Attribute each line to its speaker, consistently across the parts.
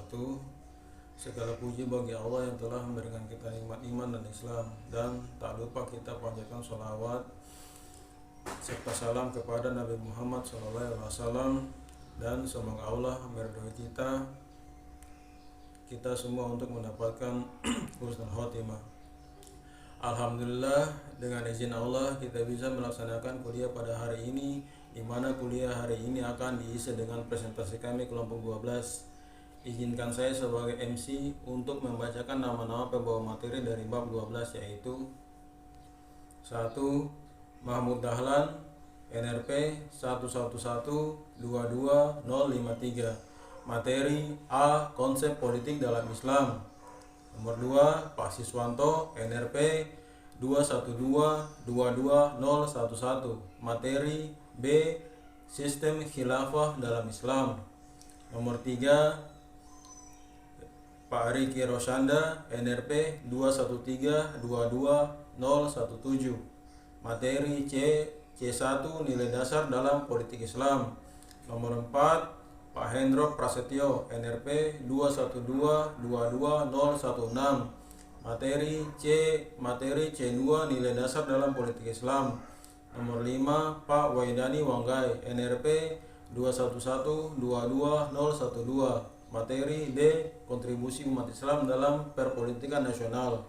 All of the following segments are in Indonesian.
Speaker 1: wabarakatuh. Segala puji bagi Allah yang telah memberikan kita nikmat iman dan Islam, dan tak lupa kita panjatkan sholawat serta salam kepada Nabi Muhammad SAW, dan semoga Allah meridhoi kita semua untuk mendapatkan husnul khotimah. Alhamdulillah, dengan izin Allah kita bisa melaksanakan kuliah pada hari ini, di mana kuliah hari ini akan diisi dengan presentasi kami kelompok 12. Izinkan saya sebagai MC untuk membacakan nama-nama pembawa materi dari bab 12, yaitu 1. Mahmud Dahlan, NRP 11122053. Materi A. Konsep politik dalam Islam. Nomor 2, Pak Siswanto, NRP 21222011. Materi B. Sistem khilafah dalam Islam. Nomor 3, Pak Riki Rosyanda, NRP 21322017. Materi C1, nilai dasar dalam politik Islam. Nomor 4, Pak Hendro Prasetyo, NRP 21222016. Materi C2, nilai dasar dalam politik Islam. Nomor 5, Pak Waidani Wanggai, NRP 21122012. Materi D. Kontribusi umat Islam dalam perpolitikan nasional.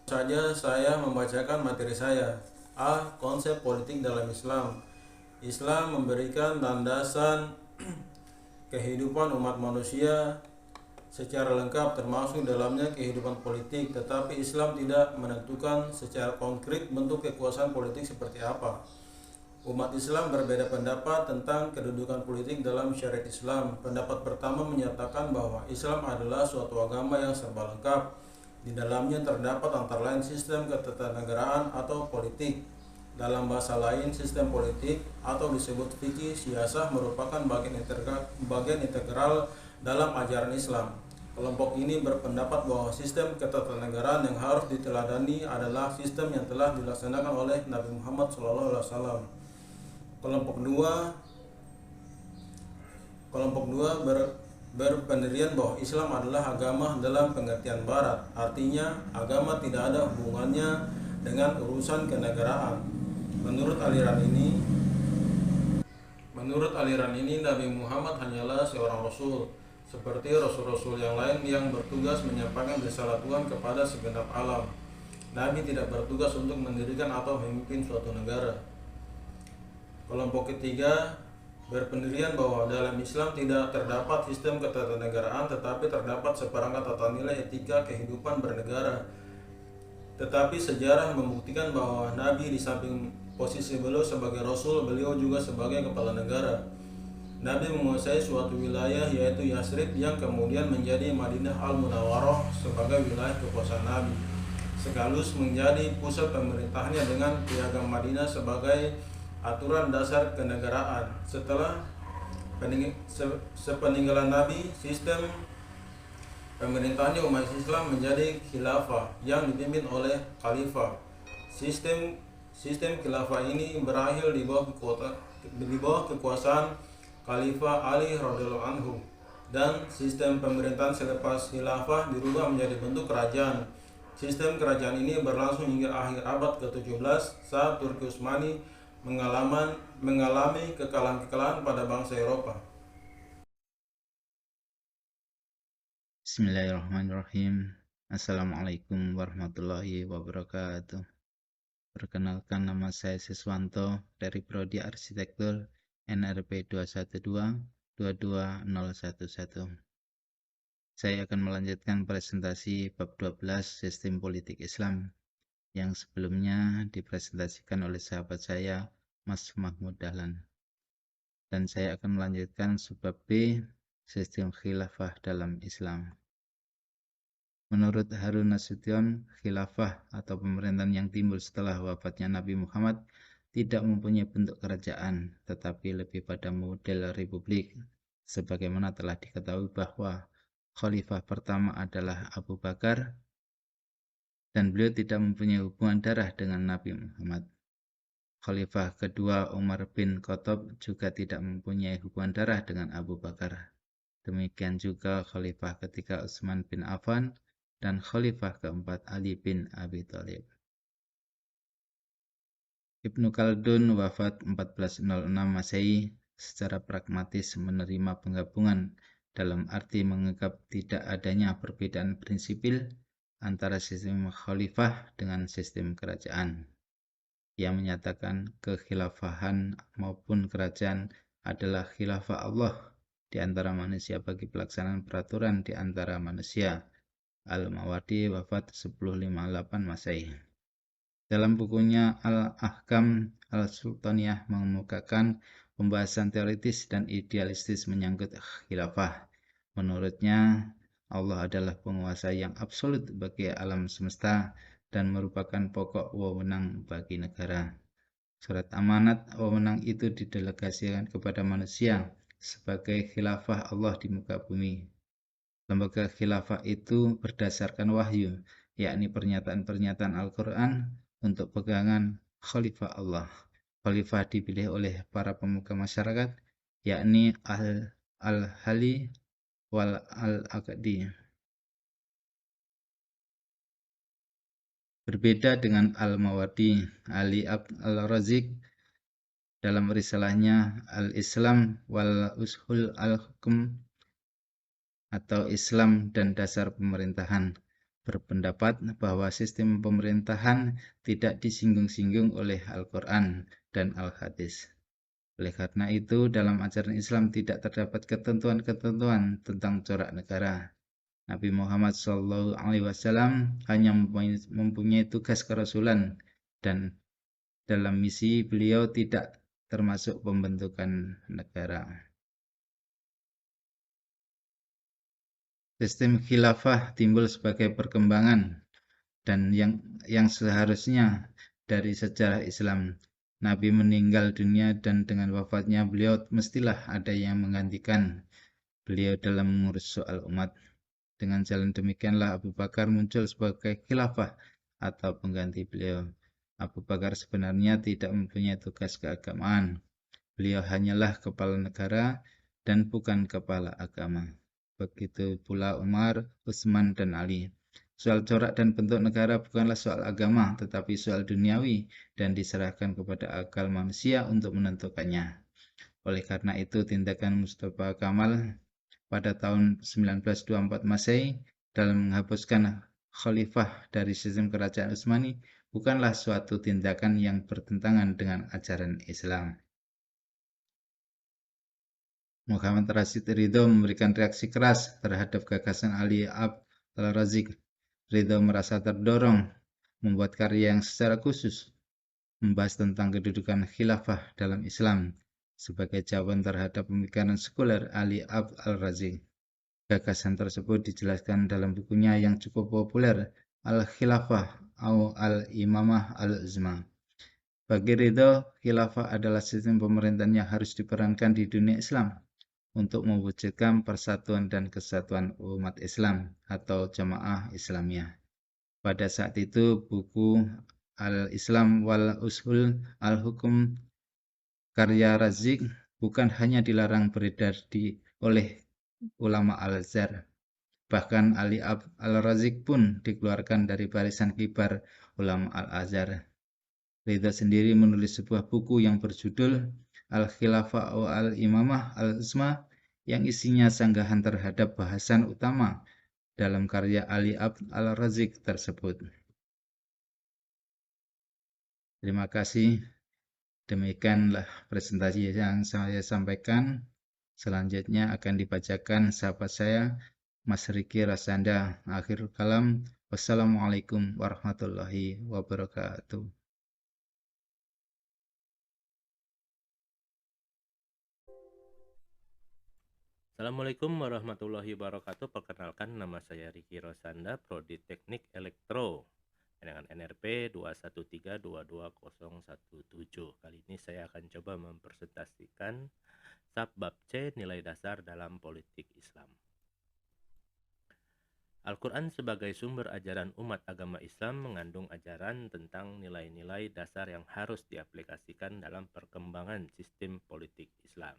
Speaker 1: Saja saya membacakan materi saya. A. Konsep politik dalam Islam. Islam memberikan landasan kehidupan umat manusia secara lengkap, termasuk dalamnya kehidupan politik, tetapi Islam tidak menentukan secara konkret bentuk kekuasaan politik seperti apa. Umat Islam berbeda pendapat tentang kedudukan politik dalam syariat Islam. Pendapat pertama menyatakan bahwa Islam adalah suatu agama yang serba lengkap. Di dalamnya terdapat antara lain sistem ketatanegaraan atau politik. Dalam bahasa lain, sistem politik atau disebut fikih siasah merupakan bagian integral dalam ajaran Islam. Kelompok ini berpendapat bahwa sistem ketatanegaraan yang harus diteladani adalah sistem yang telah dilaksanakan oleh Nabi Muhammad SAW. Kelompok 2 berpendirian bahwa Islam adalah agama dalam pengertian Barat, artinya agama tidak ada hubungannya dengan urusan kenegaraan. Menurut aliran ini Nabi Muhammad hanyalah seorang rasul, seperti rasul-rasul yang lain yang bertugas menyampaikan risalah Tuhan kepada segenap alam. Nabi tidak bertugas untuk mendirikan atau memimpin suatu negara. Kelompok ketiga berpendirian bahwa dalam Islam tidak terdapat sistem ketatanegaraan, tetapi terdapat seperangkat tata nilai etika kehidupan bernegara. Tetapi sejarah membuktikan bahwa Nabi di samping posisi beliau sebagai Rasul, beliau juga sebagai kepala negara. Nabi menguasai suatu wilayah, yaitu Yasrib, yang kemudian menjadi Madinah Al-Munawwarah sebagai wilayah kekuasaan Nabi, sekaligus menjadi pusat pemerintahannya dengan piagam Madinah sebagai aturan dasar kenegaraan. Setelah sepeninggalan Nabi, sistem pemerintahnya umat Islam menjadi khilafah yang dipimpin oleh khalifah. Sistem khilafah ini berakhir di bawah kekuasaan Khalifah Ali radhiyallahu anhu, dan sistem pemerintahan selepas khilafah dirubah menjadi bentuk kerajaan. Sistem kerajaan ini berlangsung hingga akhir abad ke-17 saat Turki Utsmani mengalami kekalahan pada bangsa Eropa.
Speaker 2: Bismillahirrahmanirrahim. Assalamualaikum warahmatullahi wabarakatuh. Perkenalkan, nama saya Siswanto dari Prodi Arsitektur, NRP 2122011. Saya akan melanjutkan presentasi bab 12 Sistem Politik Islam yang sebelumnya dipresentasikan oleh sahabat saya, Mas Mahmud Dahlan. Dan saya akan melanjutkan subbab B, Sistem Khilafah dalam Islam. Menurut Harun Nasution, khilafah atau pemerintahan yang timbul setelah wafatnya Nabi Muhammad tidak mempunyai bentuk kerajaan, tetapi lebih pada model republik. Sebagaimana telah diketahui bahwa khalifah pertama adalah Abu Bakar, dan beliau tidak mempunyai hubungan darah dengan Nabi Muhammad. Khalifah kedua Umar bin Khattab juga tidak mempunyai hubungan darah dengan Abu Bakar. Demikian juga khalifah ketiga Utsman bin Affan dan khalifah keempat Ali bin Abi Thalib. Ibnu Khaldun wafat 1406 Masehi secara pragmatis menerima penggabungan dalam arti menganggap tidak adanya perbedaan prinsipil antara sistem khalifah dengan sistem kerajaan. Ia menyatakan kekhilafahan maupun kerajaan adalah khilafah Allah di antara manusia bagi pelaksanaan peraturan di antara manusia. Al-Mawardi wafat 1058 Masehi. Dalam bukunya Al-Ahkam Al-Sultaniyah mengemukakan pembahasan teoritis dan idealistis menyangkut khilafah. Menurutnya, Allah adalah penguasa yang absolut bagi alam semesta dan merupakan pokok wewenang bagi negara. Surat amanat wewenang itu didelegasikan kepada manusia sebagai khilafah Allah di muka bumi. Lembaga khilafah itu berdasarkan wahyu, yakni pernyataan-pernyataan Al-Quran untuk pegangan khalifah Allah. Khalifah dipilih oleh para pemuka masyarakat, yakni Al-Hali wal Al-Aqdi. Berbeda dengan Al-Mawardi, Ali Al-Razik dalam risalahnya Al-Islam wal Ushul Al-Hukum atau Islam dan Dasar Pemerintahan berpendapat bahwa sistem pemerintahan tidak disinggung-singgung oleh Al-Quran dan Al-Hadis. Oleh karena itu, dalam ajaran Islam tidak terdapat ketentuan-ketentuan tentang corak negara. Nabi Muhammad SAW hanya mempunyai tugas kerasulan dan dalam misi beliau tidak termasuk pembentukan negara. Sistem khilafah timbul sebagai perkembangan dan yang seharusnya dari sejarah Islam. Nabi meninggal dunia dan dengan wafatnya beliau mestilah ada yang menggantikan beliau dalam mengurus soal umat. Dengan jalan demikianlah Abu Bakar muncul sebagai khilafah atau pengganti beliau. Abu Bakar sebenarnya tidak mempunyai tugas keagamaan. Beliau hanyalah kepala negara dan bukan kepala agama. Begitu pula Umar, Utsman, dan Ali. Soal corak dan bentuk negara bukanlah soal agama, tetapi soal duniawi dan diserahkan kepada akal manusia untuk menentukannya. Oleh karena itu, tindakan Mustafa Kamal pada tahun 1924 Masehi dalam menghapuskan khalifah dari sistem kerajaan Utsmani bukanlah suatu tindakan yang bertentangan dengan ajaran Islam. Muhammad Rashid Ridho memberikan reaksi keras terhadap gagasan Ali Al-Razik. Ridho merasa terdorong membuat karya yang secara khusus membahas tentang kedudukan khilafah dalam Islam sebagai jawaban terhadap pemikiran sekuler Ali Al-Razik. Gagasan tersebut dijelaskan dalam bukunya yang cukup populer, Al-Khilafah atau Al-Imamah Al-Uzma. Bagi Ridho, khilafah adalah sistem pemerintahan yang harus diperankan di dunia Islam untuk mewujudkan persatuan dan kesatuan umat Islam atau Jamaah Islamiyah. Pada saat itu, buku Al-Islam wal Ushul Al-Hukum karya Razik bukan hanya dilarang beredar oleh ulama Al-Azhar. Bahkan Ali Al-Razik pun dikeluarkan dari barisan kibar ulama Al-Azhar. Ridho sendiri menulis sebuah buku yang berjudul Al-Khilafah Al-Imamah Al-Uzma yang isinya sanggahan terhadap bahasan utama dalam karya Ali Al-Razik tersebut. Terima kasih. Demikianlah presentasi yang saya sampaikan. Selanjutnya akan dibacakan sahabat saya, Mas Riki Rasanda. Akhirul kalam. Wassalamualaikum warahmatullahi wabarakatuh.
Speaker 3: Assalamualaikum warahmatullahi wabarakatuh. Perkenalkan, nama saya Riki Rosanda, Prodi Teknik Elektro dengan NRP 213222017. Kali ini saya akan coba mempresentasikan bab C, nilai dasar dalam politik Islam. Al-Quran sebagai sumber ajaran umat agama Islam mengandung ajaran tentang nilai-nilai dasar yang harus diaplikasikan dalam perkembangan sistem politik Islam.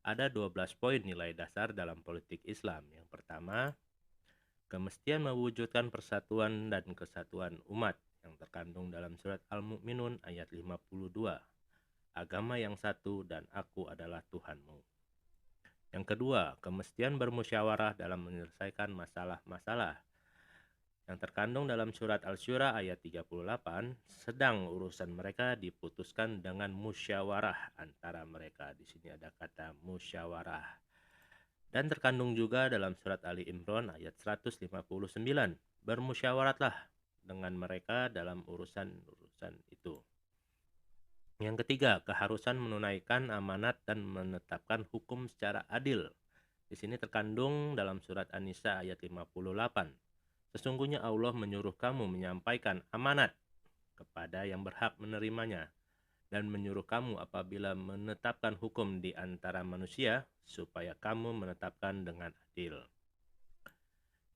Speaker 3: Ada 12 poin nilai dasar dalam politik Islam. Yang pertama, kemestian mewujudkan persatuan dan kesatuan umat yang terkandung dalam surat Al-Mu'minun ayat 52. Agama yang satu dan aku adalah Tuhanmu. Yang kedua, kemestian bermusyawarah dalam menyelesaikan masalah-masalah yang terkandung dalam surat Al-Syura ayat 38, sedang urusan mereka diputuskan dengan musyawarah antara mereka. Di sini ada kata musyawarah. Dan terkandung juga dalam surat Ali Imran ayat 159, bermusyawaratlah dengan mereka dalam urusan-urusan itu. Yang ketiga, keharusan menunaikan amanat dan menetapkan hukum secara adil. Di sini terkandung dalam surat An-Nisa ayat 58. Sesungguhnya Allah menyuruh kamu menyampaikan amanat kepada yang berhak menerimanya dan menyuruh kamu apabila menetapkan hukum di antara manusia supaya kamu menetapkan dengan adil.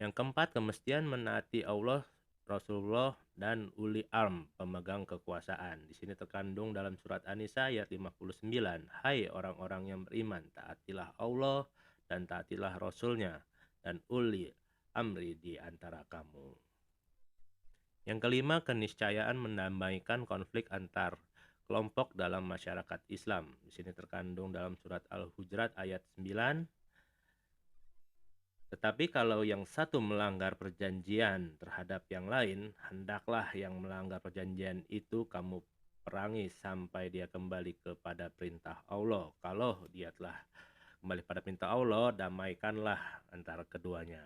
Speaker 3: Yang keempat, kemestian menaati Allah, Rasulullah, dan uli amr, pemegang kekuasaan. Di sini terkandung dalam surat An-Nisa ayat 59. Hai orang-orang yang beriman, taatilah Allah dan taatilah Rasulnya dan uli amri di antara kamu. Yang kelima, keniscayaan mendamaikan konflik antar kelompok dalam masyarakat Islam. Di sini terkandung dalam surat Al-Hujurat ayat 9. Tetapi kalau yang satu melanggar perjanjian terhadap yang lain, hendaklah yang melanggar perjanjian itu kamu perangi sampai dia kembali kepada perintah Allah. Kalau dia telah kembali pada perintah Allah, damaikanlah antara keduanya.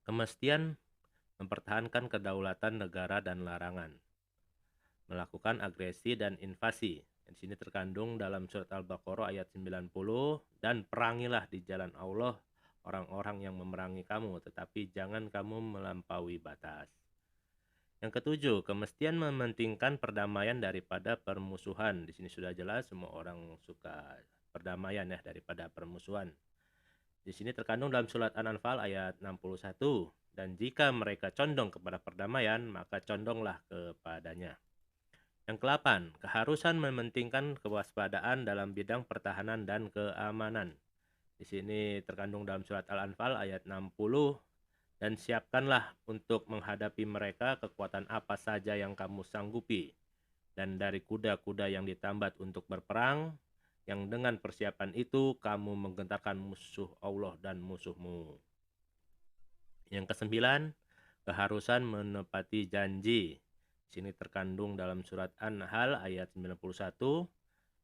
Speaker 3: Kemestian mempertahankan kedaulatan negara dan larangan. Melakukan agresi dan invasi. Di sini terkandung dalam surat Al-Baqarah ayat 90, dan perangilah di jalan Allah orang-orang yang memerangi kamu, tetapi jangan kamu melampaui batas. Yang ketujuh, kemestian mementingkan perdamaian daripada permusuhan. Di sini sudah jelas semua orang suka perdamaian ya daripada permusuhan. Di sini terkandung dalam surat An-Anfal ayat 61, dan jika mereka condong kepada perdamaian, maka condonglah kepadanya. Yang ke-8, keharusan mementingkan kewaspadaan dalam bidang pertahanan dan keamanan. Di sini terkandung dalam surat Al-Anfal ayat 60, dan siapkanlah untuk menghadapi mereka kekuatan apa saja yang kamu sanggupi, dan dari kuda-kuda yang ditambat untuk berperang, yang dengan persiapan itu kamu menggentarkan musuh Allah dan musuhmu. Yang ke-9, keharusan menepati janji. Sini terkandung dalam surat An-Nahl ayat 91,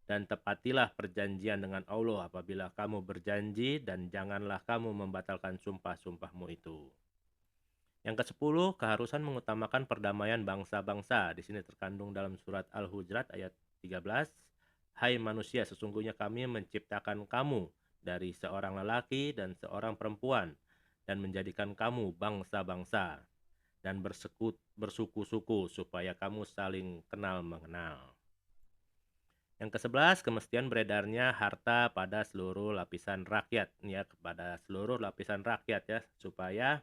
Speaker 3: dan tepatilah perjanjian dengan Allah apabila kamu berjanji, dan janganlah kamu membatalkan sumpah-sumpahmu itu. Yang ke-10, keharusan mengutamakan perdamaian bangsa-bangsa. Di sini terkandung dalam surat Al-Hujurat ayat 13. Hai manusia, sesungguhnya kami menciptakan kamu dari seorang lelaki dan seorang perempuan, dan menjadikan kamu bangsa-bangsa dan bersuku-suku supaya kamu saling kenal mengenal. Yang ke-11, kemestian beredarnya harta pada seluruh lapisan rakyat, ya, kepada seluruh lapisan rakyat ya, supaya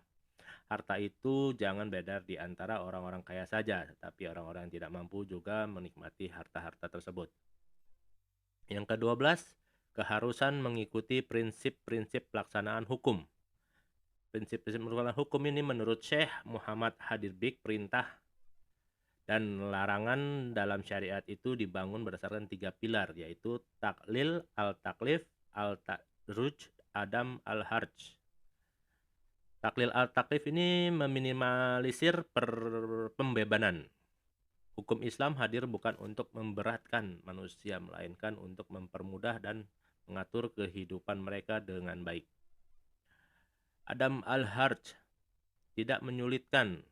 Speaker 3: harta itu jangan beredar di antara orang-orang kaya saja, tetapi orang-orang yang tidak mampu juga menikmati harta-harta tersebut. Yang ke-12, keharusan mengikuti prinsip-prinsip pelaksanaan hukum. Prinsip-prinsip pelaksanaan hukum ini menurut Syekh Muhammad Hadirbik, perintah dan larangan dalam syariat itu dibangun berdasarkan 3 pilar, yaitu taklil, al-taklif, al-ta'ruj, adam al-harj. Taklil al-taklif ini meminimalisir pembebanan. Hukum Islam hadir bukan untuk memberatkan manusia, melainkan untuk mempermudah dan mengatur kehidupan mereka dengan baik. Adam al-harj, tidak menyulitkan.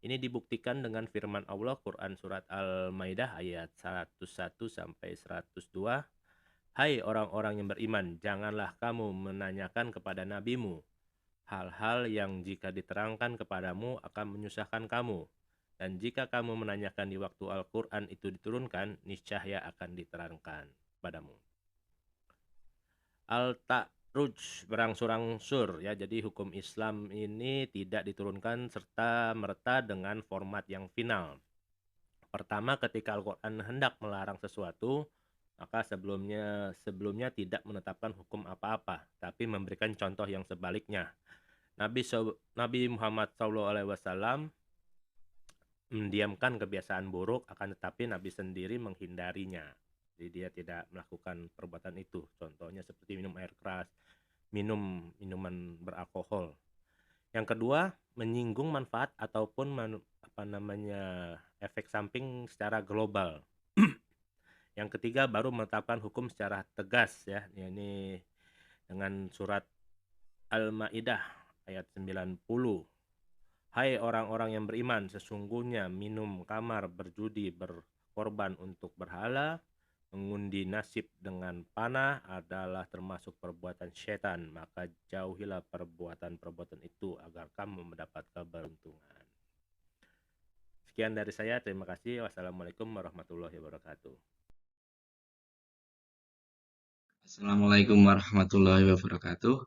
Speaker 3: Ini dibuktikan dengan firman Allah Quran surat Al-Maidah ayat 101 sampai 102. Hai orang-orang yang beriman, janganlah kamu menanyakan kepada nabimu hal-hal yang jika diterangkan kepadamu akan menyusahkan kamu. Dan jika kamu menanyakan di waktu Al-Quran itu diturunkan, niscaya akan diterangkan padamu. Al-ta'ruj, berangsur-angsur ya. Jadi hukum Islam ini tidak diturunkan serta merta dengan format yang final. Pertama, ketika Al-Quran hendak melarang sesuatu, Maka sebelumnya tidak menetapkan hukum apa-apa, tapi memberikan contoh yang sebaliknya. Nabi Muhammad SAW mendiamkan kebiasaan buruk, akan tetapi Nabi sendiri menghindarinya. Jadi dia tidak melakukan perbuatan itu. Contohnya seperti minum air keras, minum minuman beralkohol. Yang kedua, menyinggung manfaat ataupun efek samping secara global. Yang ketiga, baru menetapkan hukum secara tegas, ya. Ini dengan surat Al-Maidah ayat 90. Hai orang-orang yang beriman, sesungguhnya minum kamar, berjudi, berkorban untuk berhala, mengundi nasib dengan panah adalah termasuk perbuatan syaitan, maka jauhilah perbuatan-perbuatan itu agar kamu mendapat keberuntungan. Sekian dari saya, terima kasih. Wassalamualaikum warahmatullahi wabarakatuh.
Speaker 4: Assalamualaikum warahmatullahi wabarakatuh.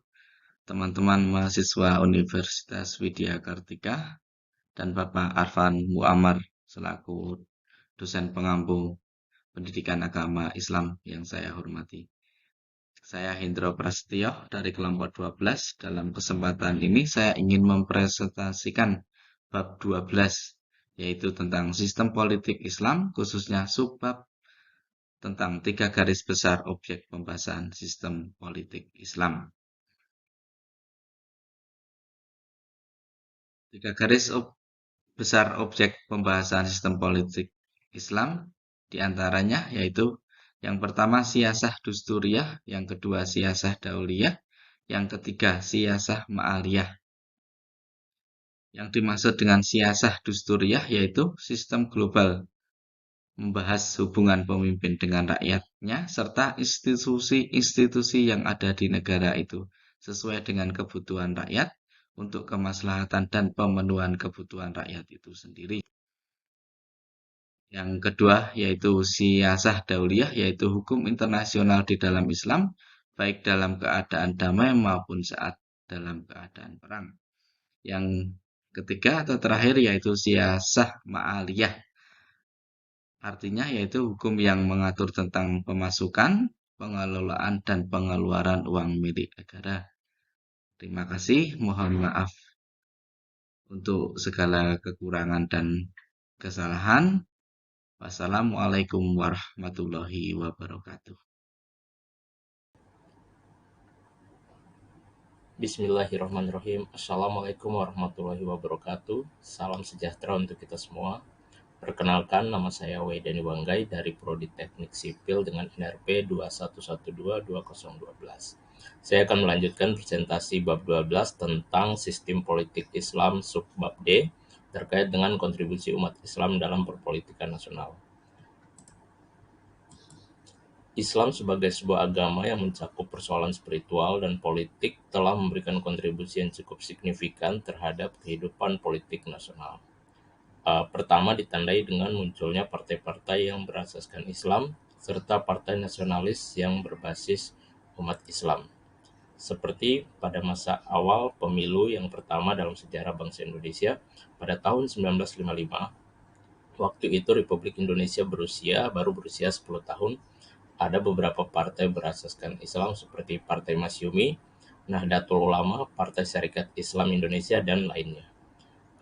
Speaker 4: Teman-teman mahasiswa Universitas Widya Kartika dan Bapak Arfan Muammar selaku dosen pengampu pendidikan agama Islam yang saya hormati. Saya Hendro Prasetyo dari kelompok 12. Dalam kesempatan ini saya ingin mempresentasikan bab 12, yaitu tentang sistem politik Islam, khususnya subbab tentang 3 garis besar objek pembahasan sistem politik Islam. 3 garis besar objek pembahasan sistem politik Islam diantaranya yaitu yang pertama siyasah dusturiyah, yang kedua siyasah dauliyah, yang ketiga siyasah ma'aliyah. Yang dimaksud dengan siyasah dusturiyah yaitu sistem global, membahas hubungan pemimpin dengan rakyatnya serta institusi-institusi yang ada di negara itu sesuai dengan kebutuhan rakyat untuk kemaslahatan dan pemenuhan kebutuhan rakyat itu sendiri. Yang kedua yaitu siyasah dauliyah, yaitu hukum internasional di dalam Islam, baik dalam keadaan damai maupun saat dalam keadaan perang. Yang ketiga atau terakhir yaitu siyasah ma'aliyah, artinya yaitu hukum yang mengatur tentang pemasukan, pengelolaan, dan pengeluaran uang milik negara. Terima kasih, mohon maaf untuk segala kekurangan dan kesalahan. Wassalamualaikum warahmatullahi wabarakatuh.
Speaker 3: Bismillahirrahmanirrahim. Assalamualaikum warahmatullahi wabarakatuh. Salam sejahtera untuk kita semua. Perkenalkan, nama saya Waidani Wanggai dari Prodi Teknik Sipil dengan NRP 21122012. Saya akan melanjutkan presentasi bab 12 tentang sistem politik Islam subbab D terkait dengan kontribusi umat Islam dalam perpolitikan nasional. Islam sebagai sebuah agama yang mencakup persoalan spiritual dan politik telah memberikan kontribusi yang cukup signifikan terhadap kehidupan politik nasional. Pertama ditandai dengan munculnya partai-partai yang berasaskan Islam serta partai nasionalis yang berbasis umat Islam. Seperti pada masa awal pemilu yang pertama dalam sejarah bangsa Indonesia pada tahun 1955, waktu itu Republik Indonesia baru berusia 10 tahun, ada beberapa partai berasaskan Islam seperti Partai Masyumi, Nahdlatul Ulama, Partai Syarikat Islam Indonesia, dan lainnya.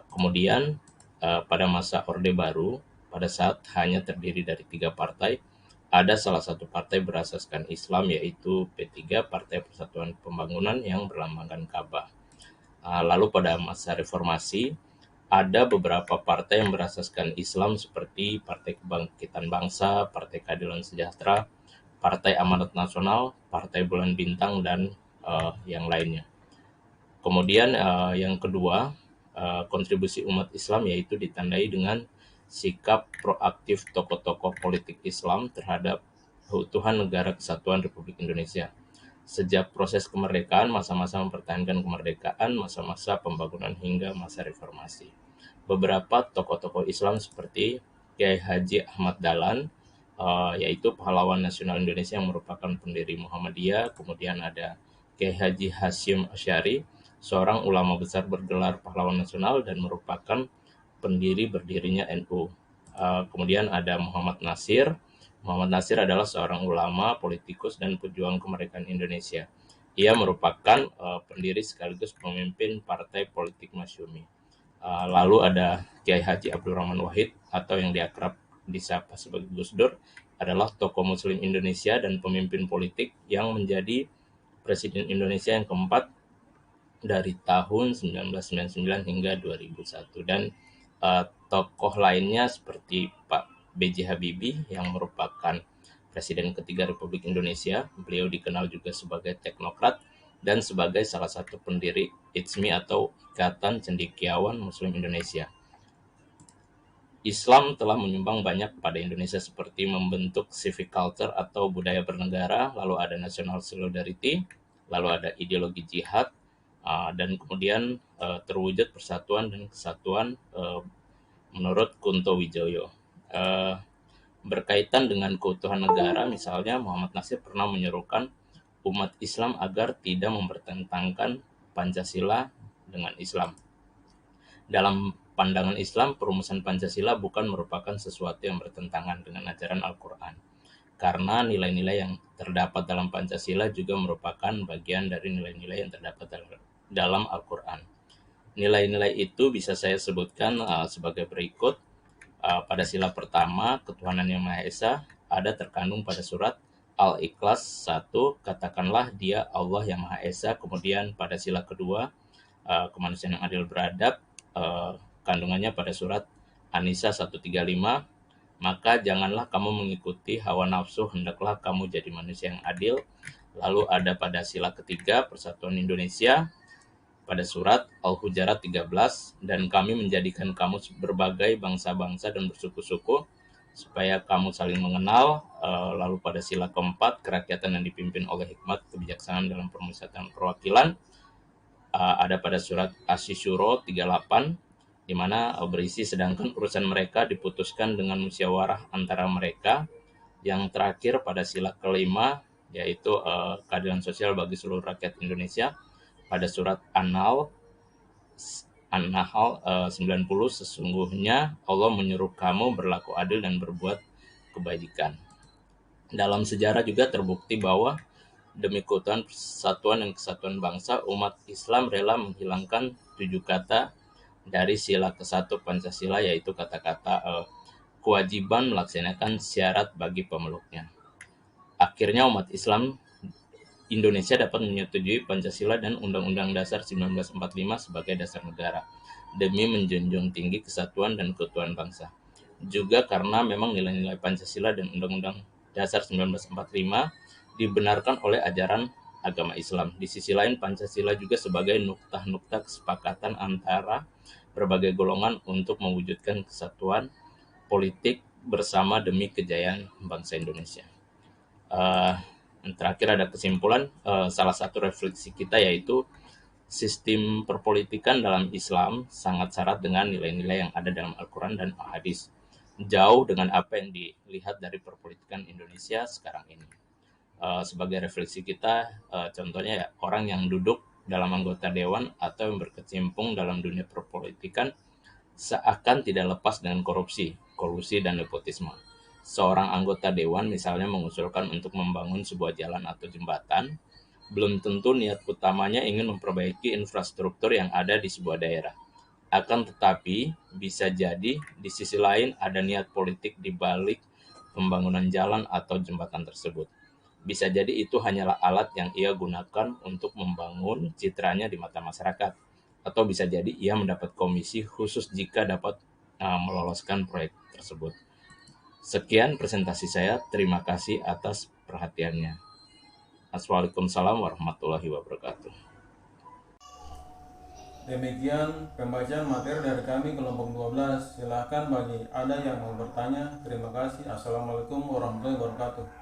Speaker 3: Kemudian pada masa Orde Baru, pada saat hanya terdiri dari 3 partai, ada salah satu partai berasaskan Islam yaitu P3, Partai Persatuan Pembangunan yang berlambangkan Ka'bah. Lalu pada masa Reformasi, ada beberapa partai yang berasaskan Islam seperti Partai Kebangkitan Bangsa, Partai Keadilan Sejahtera, Partai Amanat Nasional, Partai Bulan Bintang, dan yang lainnya. Kemudian yang kedua, kontribusi umat Islam yaitu ditandai dengan sikap proaktif tokoh-tokoh politik Islam terhadap keutuhan negara kesatuan Republik Indonesia. Sejak proses kemerdekaan, masa-masa mempertahankan kemerdekaan, masa-masa pembangunan hingga masa reformasi. Beberapa tokoh-tokoh Islam seperti Kiai Haji Ahmad Dahlan, yaitu pahlawan nasional Indonesia yang merupakan pendiri Muhammadiyah. Kemudian ada Kiai Haji Hasyim Asy'ari, seorang ulama besar bergelar pahlawan nasional dan merupakan pendiri berdirinya NU. Kemudian ada Muhammad Nasir, Muhammad Nasir adalah seorang ulama, politikus, dan pejuang kemerdekaan Indonesia. Ia merupakan pendiri sekaligus pemimpin Partai Politik Masyumi. Lalu ada Kiai Haji Abdul Rahman Wahid atau yang diakrab disapa sebagai Gus Dur, adalah tokoh Muslim Indonesia dan pemimpin politik yang menjadi Presiden Indonesia yang keempat dari tahun 1999 hingga 2001. Dan tokoh lainnya seperti Pak B.J. Habibie yang merupakan Presiden ketiga Republik Indonesia. Beliau dikenal juga sebagai teknokrat dan sebagai salah satu pendiri ICMI atau Ikatan Cendekiawan Muslim Indonesia. Islam telah menyumbang banyak pada Indonesia seperti membentuk civic culture atau budaya bernegara, lalu ada national solidarity, lalu ada ideologi jihad, dan kemudian terwujud persatuan dan kesatuan menurut Kunto Wijoyo. Berkaitan dengan keutuhan negara, misalnya Muhammad Nasir pernah menyerukan umat Islam agar tidak mempertentangkan Pancasila dengan Islam. Dalam pandangan Islam, perumusan Pancasila bukan merupakan sesuatu yang bertentangan dengan ajaran Al-Quran. Karena nilai-nilai yang terdapat dalam Pancasila juga merupakan bagian dari nilai-nilai yang terdapat dalam Al-Quran. Nilai-nilai itu bisa saya sebutkan sebagai berikut. Pada sila pertama, ketuhanan yang Maha Esa ada terkandung pada surat Al-Ikhlas 1, katakanlah dia Allah yang Maha Esa. Kemudian pada sila kedua, kemanusiaan yang adil beradab, kandungannya pada surat An-Nisa 135, maka janganlah kamu mengikuti hawa nafsu, hendaklah kamu jadi manusia yang adil. Lalu ada pada sila ketiga, Persatuan Indonesia, pada surat Al-Hujarat 13, dan kami menjadikan kamu berbagai bangsa-bangsa dan bersuku-suku supaya kamu saling mengenal. Lalu pada sila keempat, kerakyatan yang dipimpin oleh hikmat kebijaksanaan dalam permusyawaratan perwakilan, ada pada surat Asy-Syura 38, di mana berisi sedangkan urusan mereka diputuskan dengan musyawarah antara mereka. Yang terakhir pada sila kelima, yaitu keadilan sosial bagi seluruh rakyat Indonesia, pada surat An-Nahl 90, sesungguhnya Allah menyuruh kamu berlaku adil dan berbuat kebajikan. Dalam sejarah juga terbukti bahwa demi keutuhan persatuan dan kesatuan bangsa, umat Islam rela menghilangkan 7 kata dari sila ke-1 Pancasila, yaitu kata-kata kewajiban melaksanakan syarat bagi pemeluknya. Akhirnya umat Islam Indonesia dapat menyetujui Pancasila dan Undang-Undang Dasar 1945 sebagai dasar negara demi menjunjung tinggi kesatuan dan keutuhan bangsa. Juga karena memang nilai-nilai Pancasila dan Undang-Undang Dasar 1945 dibenarkan oleh ajaran agama Islam. Di sisi lain, Pancasila juga sebagai nuktah-nuktah kesepakatan antara berbagai golongan untuk mewujudkan kesatuan politik bersama demi kejayaan bangsa Indonesia. Terakhir ada kesimpulan, salah satu refleksi kita yaitu sistem perpolitikan dalam Islam sangat syarat dengan nilai-nilai yang ada dalam Al-Quran dan Al-Hadis. Jauh dengan apa yang dilihat dari perpolitikan Indonesia sekarang ini. Sebagai refleksi kita, contohnya ya, orang yang duduk dalam anggota dewan atau yang berkecimpung dalam dunia perpolitikan seakan tidak lepas dengan korupsi, kolusi, dan nepotisme. Seorang anggota dewan misalnya mengusulkan untuk membangun sebuah jalan atau jembatan, belum tentu niat utamanya ingin memperbaiki infrastruktur yang ada di sebuah daerah. Akan tetapi, bisa jadi di sisi lain ada niat politik di balik pembangunan jalan atau jembatan tersebut. Bisa jadi itu hanyalah alat yang ia gunakan untuk membangun citranya di mata masyarakat. Atau bisa jadi ia mendapat komisi khusus jika dapat meloloskan proyek tersebut. Sekian presentasi saya, terima kasih atas perhatiannya. Assalamualaikum warahmatullahi wabarakatuh.
Speaker 1: Demikian pembacaan materi dari kami kelompok 12. Silakan bagi ada yang mau bertanya. Terima kasih. Assalamualaikum warahmatullahi wabarakatuh.